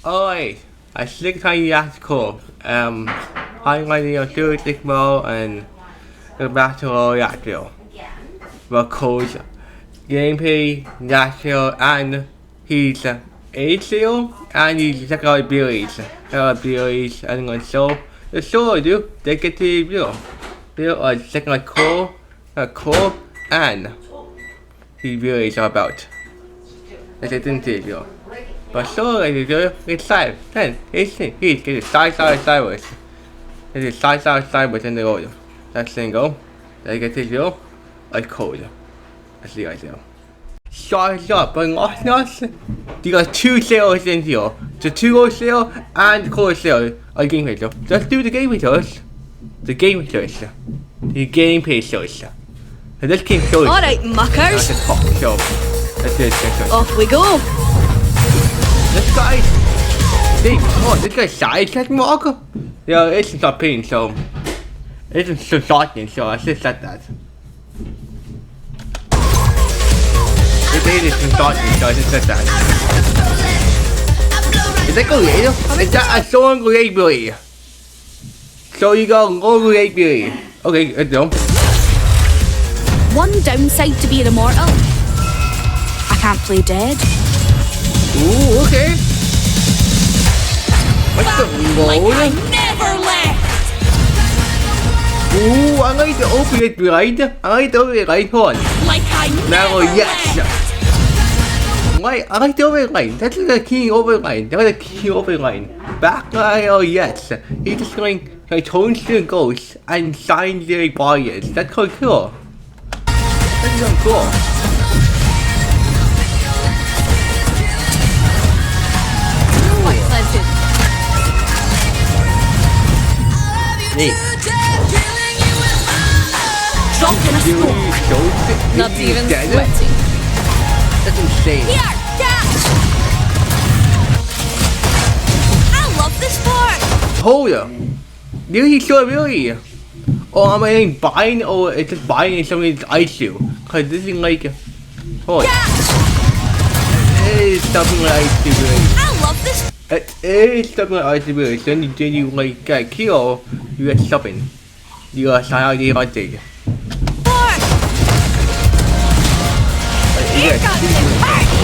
Alright, I think I article. I'm going to do this more and the battle reactor. Because gameplay, natural, and he's ACL and he's second abilities. Abilities and going to show the show do they get to build a second core, and he really is about. That's a thing to do. But so it's 5, 10, 18, he's getting sideways. It is sideways in the road. That's single. They get to do a code. That's the idea. Size up, but not. You got 2 sales in here. The 2 sale and the core sale are game page. Let's do the game page. The game page. The game page. And this game shows. Alright, muckers. That's a talk show. That's it. Off we go. This guy, this guy's side check marker. Yeah, it's not paying, so it's so shocking. So I just said that. It is shocking, so I just said that. Is that great? Is that a song great boy? So you go great boy. Okay, let's go. One downside to being immortal. I can't play dead. Ooh, okay. What's the like I never left. Ooh, I like to open it right on. Like I Now, never yes. left. Why? I like the overline. That's the key overline. That's the key overline. Backline, oh yes. He's just going to turn to ghosts and sign their bodies. That's quite cool. That's so cool. Quite pleasant. Hey. Dropped in a smoke. Not even sweating. That's insane. Here, catch! I love this part. Hold up. Did he show really? Or am I buying or it's just buying something to ice you? Cause this is like hold on. It is something like ice you really. I love this. It is something like ice you really. Then you like get killed, you get something. You are saying I did. Part. Here comes the party.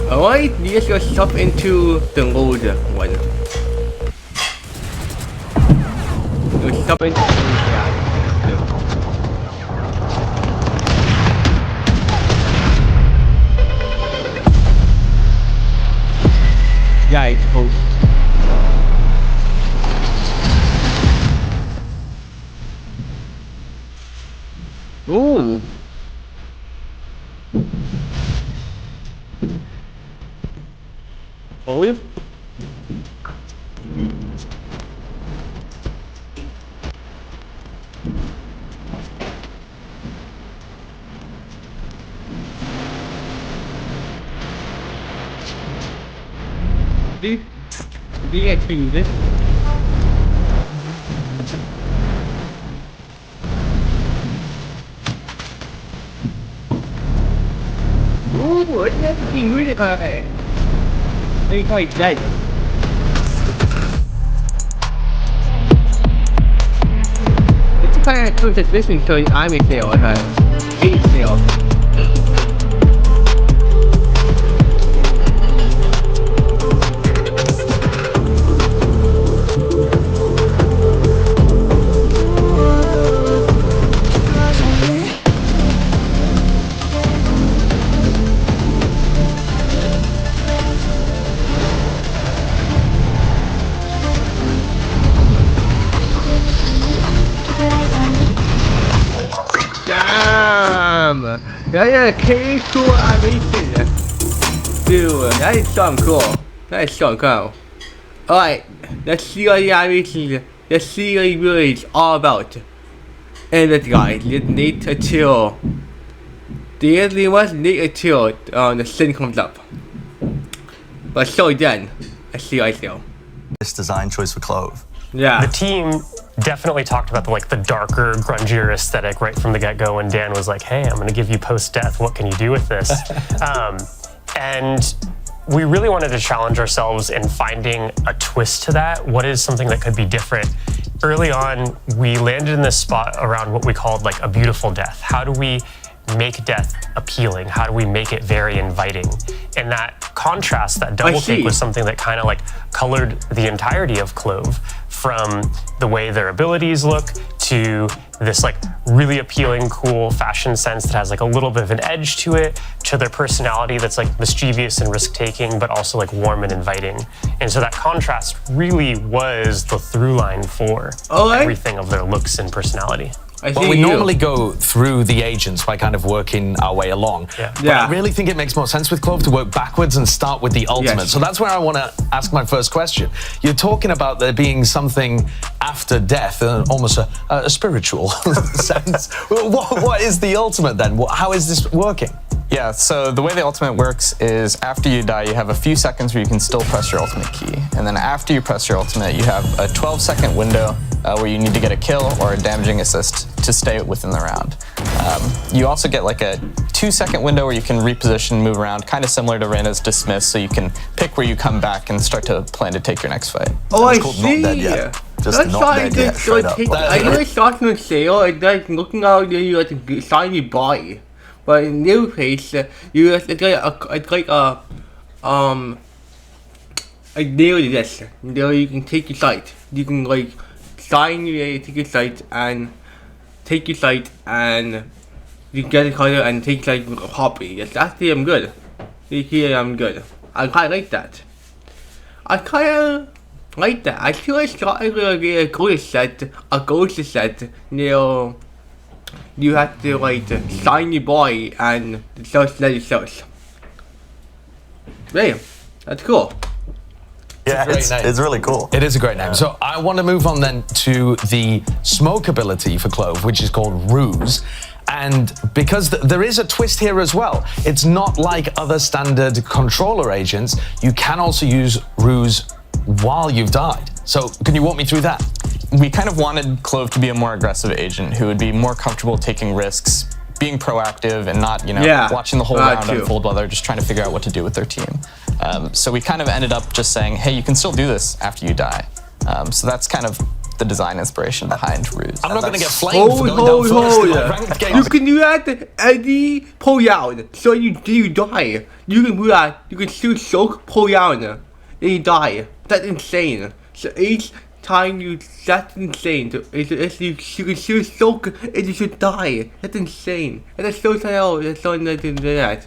Alright, you just go stop into the road one. You stop into yeah, it's cool. Ooh. Olive? Do you actually use it? Ooh, it's not fucking really high. They quite dead. It's kind of cool to listen to an army sale, eight sale. Damn! Yeah, okay, cool animation. Dude, that is so cool. That is so cool. Alright, let's see what the animation, let's see what it really is all about. And that guys, you need to chill. The only ones need to chill the sun comes up. But so then, let's see what I feel. This design choice for Clove. Yeah. The team definitely talked about the darker, grungier aesthetic right from the get-go. And Dan was like, "Hey, I'm going to give you post-death. What can you do with this?" And we really wanted to challenge ourselves in finding a twist to that. What is something that could be different? Early on, we landed in this spot around what we called a beautiful death. How do we make death appealing? How do we make it very inviting? And that contrast, that double take, was something that kind of colored the entirety of Clove, from the way their abilities look to this really appealing, cool fashion sense that has a little bit of an edge to it, to their personality that's mischievous and risk-taking, but also warm and inviting. And so that contrast really was the through line for everything of their looks and personality. Well, we normally go through the agents by kind of working our way along. But I really think it makes more sense with Clove to work backwards and start with the ultimate. So that's where I want to ask my first question. You're talking about there being something after death, almost a spiritual sense. What is the ultimate then? How is this working? Yeah, so the way the ultimate works is after you die, you have a few seconds where you can still press your ultimate key. And then after you press your ultimate, you have a 12-second window where you need to get a kill or a damaging assist to stay within the round. You also get a 2-second window where you can reposition, move around, kind of similar to Reyna's Dismiss, so you can pick where you come back and start to plan to take your next fight. Oh, I see. Not dead yet. Just not dead yet, straight up. I know it's starting to sale, it's looking out you a shiny boy. But in new case, it's like nearly this. There you can take your site. You can sign your take your site and take your site and you can get a color and take a copy. Yes, that's the good. Here I'm good. I kinda like that. I kinda like that. I feel like starting a ghost set, you have to sign your boy and just let yourself. Damn, that's cool. Yeah, it's really cool. It is a great name. So I want to move on then to the smoke ability for Clove, which is called Ruse. And because there is a twist here as well, it's not like other standard controller agents. You can also use Ruse while you've died. So can you walk me through that? We kind of wanted Clove to be a more aggressive agent who would be more comfortable taking risks, being proactive and not, watching the whole round unfold while they're just trying to figure out what to do with their team. So we kind of ended up just saying, hey, you can still do this after you die. So that's kind of the design inspiration behind Ruse. I'm not going to get flamed for going down first in my ranked games. You can do that any pull out. So you die. You can do that. You can still soak pull out and you die. That's insane. So each time that's insane. So you can still soak and you should die. That's insane. And that's so sad. That's so nice to do that.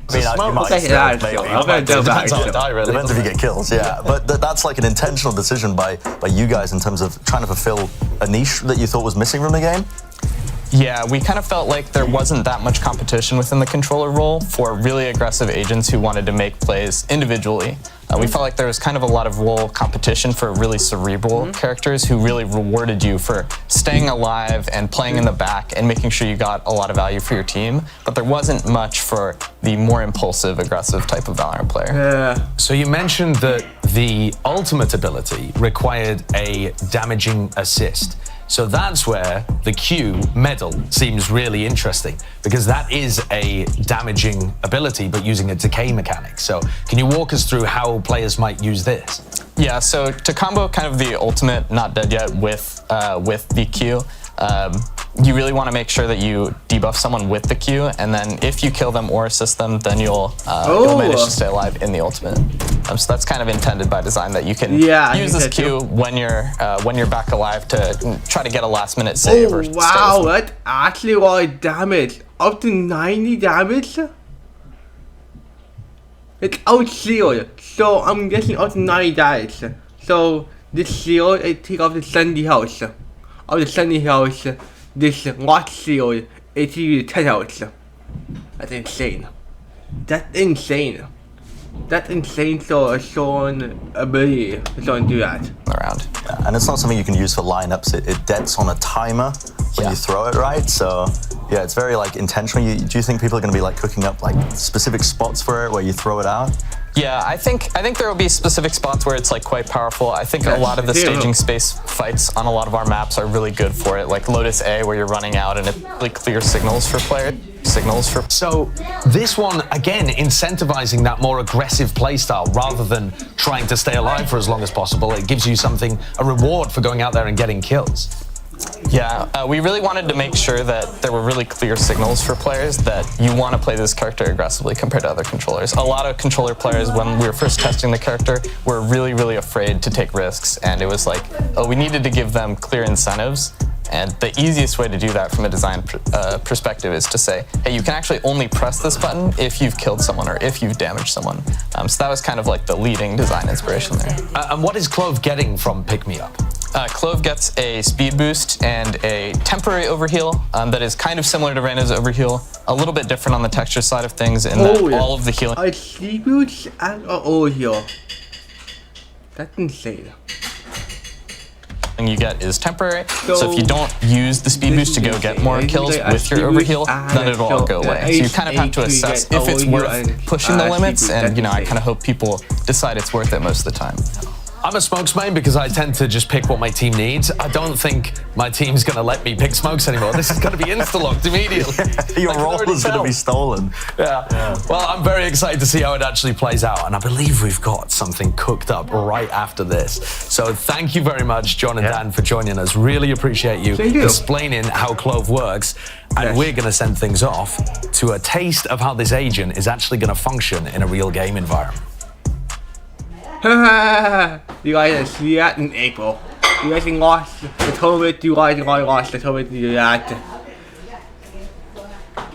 I mean, you might still, maybe. Depends how you die, really. Depends if you get kills, yeah. But that's an intentional decision by you guys in terms of trying to fulfill a niche that you thought was missing from the game? Yeah, we kind of felt like there wasn't that much competition within the controller role for really aggressive agents who wanted to make plays individually. We felt like there was kind of a lot of role competition for really cerebral characters who really rewarded you for staying alive and playing in the back and making sure you got a lot of value for your team. But there wasn't much for the more impulsive, aggressive type of Valorant player. Yeah. So you mentioned that the ultimate ability required a damaging assist. So that's where the Q medal seems really interesting, because that is a damaging ability, but using a decay mechanic. So can you walk us through how players might use this? Yeah, so to combo kind of the ultimate not dead yet with the Q, you really want to make sure that you debuff someone with the Q, and then if you kill them or assist them, then you'll manage to stay alive in the ultimate. So that's kind of intended by design, that you can use this Q when you're back alive to try to get a last minute save. Oh wow, that's actually a lot of damage. Up to 90 damage? It's out shield, so I'm guessing up to 90 damage. So this shield, it takes off the 70 health. Of the 70 health, this lock shield, it takes you 10 health. That's insane. That's insane. That's insane, so a Sean ability is going to do that. Around. Yeah, and it's not something you can use for lineups. It deads on a timer when you throw it, right? So yeah, it's very intentional. Do you think people are going to be cooking up specific spots for it where you throw it out? Yeah, I think there will be specific spots where it's like quite powerful. I think a lot of the staging space fights on a lot of our maps are really good for it, like Lotus A, where you're running out and it really clear signals for players. So this one, again, incentivizing that more aggressive playstyle rather than trying to stay alive for as long as possible. It gives you something, a reward for going out there and getting kills. Yeah, we really wanted to make sure that there were really clear signals for players that you want to play this character aggressively compared to other controllers. A lot of controller players, when we were first testing the character, were really, really afraid to take risks, and it was like, oh, we needed to give them clear incentives. And the easiest way to do that from a design perspective is to say, hey, you can actually only press this button if you've killed someone or if you've damaged someone. So that was kind of like the leading design inspiration there. And what is Clove getting from Pick Me Up? Clove gets a speed boost and a temporary overheal that is kind of similar to Reyna's overheal, a little bit different on the texture side of things in that all of the healing... A speed boost and an overheal. That's insane. You get is temporary, so if you don't use the speed boost to go get more kills with your overheal, then it'll all go away. So you kind of have to assess if it's worth pushing the limits, and I kind of hope people decide it's worth it most of the time. I'm a smokes main because I tend to just pick what my team needs. I don't think my team's going to let me pick smokes anymore. This is going to be insta-locked immediately. Your role is going to be stolen. Yeah. Well, I'm very excited to see how it actually plays out, and I believe we've got something cooked up right after this. So thank you very much, John and Dan, for joining us. Really appreciate you explaining how Clove works, and we're going to send things off to a taste of how this agent is actually going to function in a real game environment. You guys see that in April. You guys lost the tournament, you guys lost the tournament to that.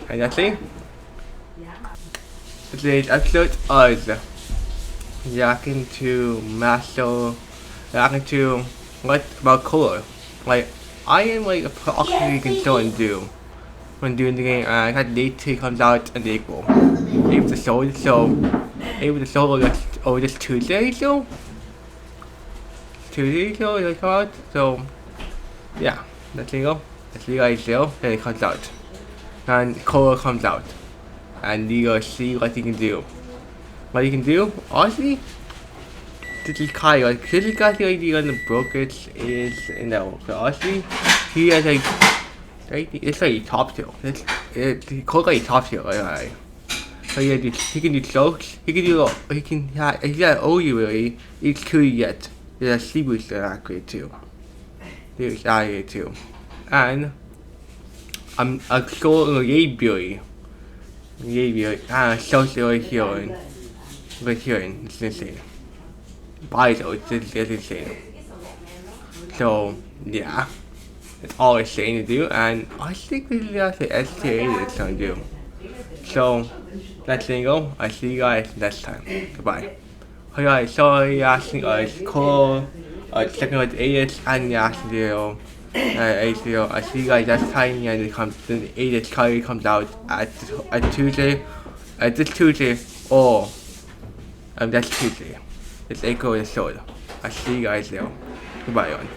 And that's it. Today's episode is reacting to what about color. Like, I am like actually concerned when doing the game, and that day 2 comes out in April. Able to show it, this Tuesday, so it'll come out. So yeah, let's go. Let's see guys then it comes out. And color comes out. And you see what you can do. What you can do, honestly, this is kind of like, this is got the idea on the brokerage is, you know, honestly, he has like, it's like top tier. It's color like top tier, like. So yeah, he can do soaks, he can OU really, each 2 you get. There's a speed booster accurate too. There's accurate too. And I'm sure Eveyone, social healing. It's insane. Vital, it's insane. So yeah, it's all insane to do, and I think this is actually STA it's gonna do. So let's go. I see you guys next time. Goodbye. Hey guys, sorry asking us call checking out AS and asking you I see you guys next time, and the AS curry comes out at Tuesday, this Tuesday, or that's Tuesday. It's April the 3rd. I see you guys there. Goodbye, everyone.